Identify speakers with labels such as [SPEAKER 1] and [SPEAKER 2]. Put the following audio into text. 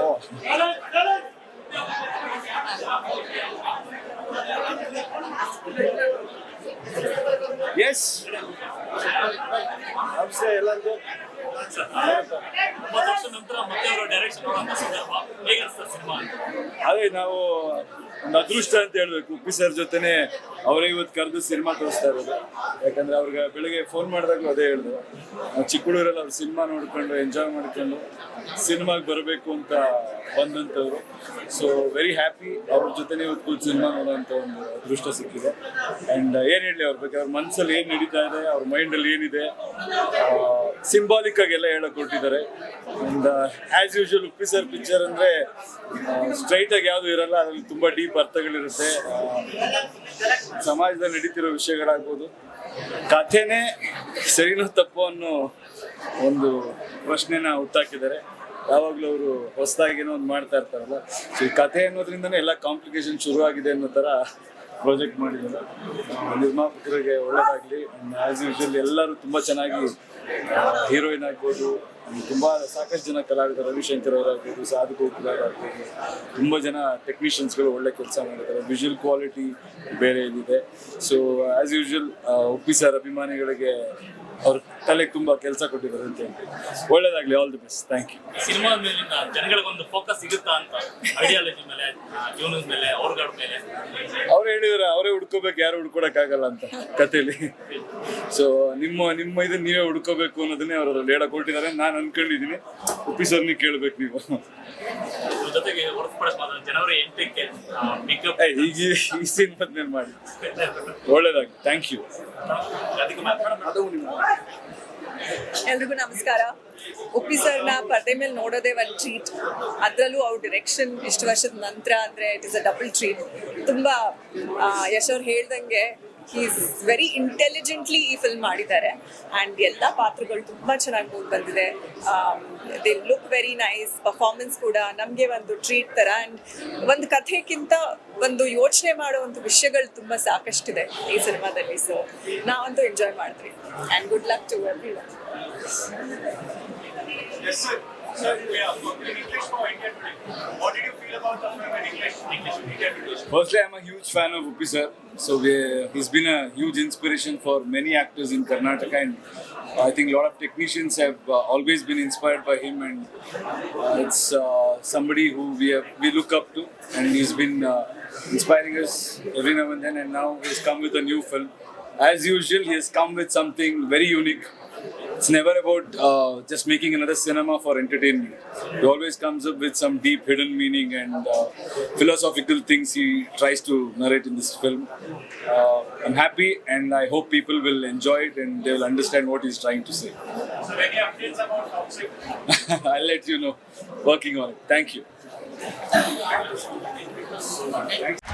[SPEAKER 1] Oh. Yes. ನಮಸ್ತೆ ಎಲ್ಲರಿಗೂ. ಅದೇ ನಾವು ಒಂದು ಅದೃಷ್ಟ ಅಂತ ಹೇಳ್ಬೇಕು. ಉಪ್ಪಿ ಸರ್ ಜೊತೆನೆ ಅವರೇ ಇವತ್ತು ಕರೆದು ಸಿನಿಮಾ ತೋರಿಸ್ತಾ ಇರೋದು. ಯಾಕಂದ್ರೆ ಅವ್ರಿಗೆ ಬೆಳಿಗ್ಗೆ ಫೋನ್ ಮಾಡಿದಾಗಲೂ ಅದೇ ಹೇಳಿದ್ರು, ನಾವು ಚಿಕ್ಕ ಹುಡುಗರೆಲ್ಲ ಅವ್ರ ಸಿನಿಮಾ ನೋಡ್ಕೊಂಡು ಎಂಜಾಯ್ ಮಾಡ್ಕೊಂಡು ಸಿನಿಮಾಗೆ ಬರಬೇಕು ಅಂತ ಬಂದಂಥವ್ರು. ಸೊ ವೆರಿ ಹ್ಯಾಪಿ ಅವ್ರ ಜೊತೆನೇ ಇವತ್ತು ಸಿನಿಮಾ ನೋಡೋಂಥ ಒಂದು ಅದೃಷ್ಟ ಸಿಕ್ಕಿದೆ. ಆ್ಯಂಡ್ ಏನು ಹೇಳಲಿ ಅವ್ರ ಬಗ್ಗೆ, ಅವ್ರ ಮನಸ್ಸಲ್ಲಿ ಏನು ನಡೀತಾ ಇದೆ, ಅವ್ರ ಮೈಂಡಲ್ಲಿ ಏನಿದೆ, ಸಿಂಬಾಲಿಕ್ ಆಗಿ ಎಲ್ಲ ಹೇಳಕ್ ಕೊಟ್ಟಿದ್ದಾರೆ. And as usual Uppi sir picture ಅಂದರೆ ಸ್ಟ್ರೈಟ್ ಆಗಿ ಯಾವುದು ಇರಲ್ಲ, ಅದರಲ್ಲಿ ತುಂಬ ಡೀಪ್ ಅರ್ಥಗಳಿರುತ್ತೆ. ಸಮಾಜದಲ್ಲಿ ನಡೀತಿರೋ ವಿಷಯಗಳಾಗ್ಬೋದು, ಕಥೆನೇ ಸರಿನೋ ತಪ್ಪು ಅನ್ನೋ ಒಂದು ಪ್ರಶ್ನೆನ ಹುಟ್ಟಾಕಿದ್ದಾರೆ. ಯಾವಾಗಲೂ ಅವರು ಹೊಸದಾಗೇನೋ ಒಂದು ಮಾಡ್ತಾ ಇರ್ತಾರಲ್ಲ, ಸೊ ಈ ಕಥೆ ಅನ್ನೋದ್ರಿಂದನೇ ಎಲ್ಲ ಕಾಂಪ್ಲಿಕೇಶನ್ ಶುರುವಾಗಿದೆ ಅನ್ನೋ ಥರ ಪ್ರಾಜೆಕ್ಟ್ ಮಾಡಿದ್ದಾರೆ. ನಿರ್ಮಾಪಕರಿಗೆ ಒಳ್ಳೆಯದಾಗಲಿ. ಆ್ಯಸ್ ಯೂಶುವಲ್ ಎಲ್ಲರೂ ತುಂಬ ಚೆನ್ನಾಗಿ, ಹೀರೋಯಿನ್ ಆಗ್ಬೋದು, ತುಂಬ ಸಾಕಷ್ಟು ಜನ ಕಲಾವಿದರು, ರವಿಶಂಕರ್ ಅವರಾಗ್ಬೋದು, ಸಾಧು ಗೋಕುಲಾರ್ ಆಗ್ಬೋದು, ತುಂಬ ಜನ ಟೆಕ್ನಿಷಿಯನ್ಸ್ಗಳು ಒಳ್ಳೆ ಕೆಲಸ ಮಾಡಿದ್ದಾರೆ. ವಿಜುವಲ್ ಕ್ವಾಲಿಟಿ ಬೇರೆ ಇದಿದೆ. So as usual Uppi sir ಅಭಿಮಾನಿಗಳಿಗೆ ಅವ್ರ ತಲೆಗೆ ತುಂಬ ಕೆಲಸ ಕೊಟ್ಟಿದ್ದಾರೆ ಅಂತ ಹೇಳಿ. ಒಳ್ಳೇದಾಗಲಿ, all the best. Thank you.
[SPEAKER 2] Cinema ಮೇಲಿನ ಜನಗಳಿಗೊಂದು ಫೋಕಸ್ ಸಿಗುತ್ತಾ ಅಂತ, ಐಡಿಯಾಲಜಿ ಮೇಲೆ, ಜೀವನದ ಮೇಲೆ, ಅವ್ರಗಳ ಮೇಲೆ
[SPEAKER 1] ಅವ್ರು ಹೇಳಿದ್ರೆ ಅವರೇ ಹುಡ್ಕೋಬೇಕು, ಯಾರು ಹುಡ್ಕೊಡಕ್ಕಾಗಲ್ಲ ಅಂತ ಕಥೆಯಲ್ಲಿ. ಸೊ ನಿಮ್ಮ ಇದನ್ನ ನೀವೇ ಹುಡ್ಕೋಬೇಕು ಅನ್ನೋದನ್ನೇ ಅವರು ಅದ್ರಲ್ಲಿ ಹೇಳಕ್ ಕೊಟ್ಟಿದ್ದಾರೆ. ನಾನು ಅನ್ಕೊಂಡಿದ್ದೀನಿ, ಉಪ್ಪಿ ಸರ್ನಿ ಕೇಳ್ಬೇಕು ನೀವು.
[SPEAKER 2] ಜೊತೆಗೆ ಹೊರತುಪಡಿಸಿ ಜನವರಿ 8ಕ್ಕೆ
[SPEAKER 1] ಈಗ ಈ ಸಿನಿಮಾದ ಮೇಲೆ ಮಾಡಿ. ಒಳ್ಳೇದಾಗಿ. Thank you.
[SPEAKER 3] ಎಲ್ರಿಗೂ ನಮಸ್ಕಾರ. ಉಪ್ಪಿ ಸರ್ನ ಪರದೆ ಮೇಲೆ ನೋಡೋದೇ ಒಂದು ಟ್ರೀಟ್. ಅದರಲ್ಲೂ ಅವ್ರ ಡಿರೆಕ್ಷನ್ ಇಷ್ಟು ವರ್ಷದ ನಂತರ ಅಂದರೆ it is a double treat. ತುಂಬ ಯಶ್ ಅವ್ರು ಹೇಳ್ದಂಗೆ ಈಸ್ ವೆರಿ ಇಂಟೆಲಿಜೆಂಟ್ಲಿ ಈ ಫಿಲ್ಮ್ ಮಾಡಿದ್ದಾರೆ. ಆ್ಯಂಡ್ ಎಲ್ಲ ಪಾತ್ರಗಳು ತುಂಬ ಚೆನ್ನಾಗಿ ಮೂಡ್ ಬಂದಿದೆ. They look very nice. Performance ಕೂಡ ನಮಗೆ ಒಂದು ಟ್ರೀಟ್ ಥರ. ಆ್ಯಂಡ್ ಒಂದು ಕಥೆಗಿಂತ ಒಂದು ಯೋಚನೆ ಮಾಡುವಂಥ ವಿಷಯಗಳು ತುಂಬ ಸಾಕಷ್ಟಿದೆ ಈ ಸಿನಿಮಾದಲ್ಲಿ. ಸೊ ನಾವಂತೂ ಎಂಜಾಯ್ ಮಾಡಿದ್ವಿ. And good luck to everyone.
[SPEAKER 4] Yes, sir. Sir, English for India today. What did you feel about the film in English India today?
[SPEAKER 1] Firstly, I'm a huge fan of Uppi sir. So he's been a huge inspiration for many actors in Karnataka, and I think a lot of technicians have always been inspired by him, and it's somebody who we look up to, and he's been inspiring us every now and then, and now he's come with a new film. As usual, he has come with something very unique. It's never about just making another cinema for entertainment. He always comes up with some deep hidden meaning and philosophical things he tries to narrate in this film. I'm happy, and I hope people will enjoy it and they will understand what he's trying to say.
[SPEAKER 4] So any updates about Toxic?
[SPEAKER 1] I'll let you know. Working on it. Thank you. Thanks.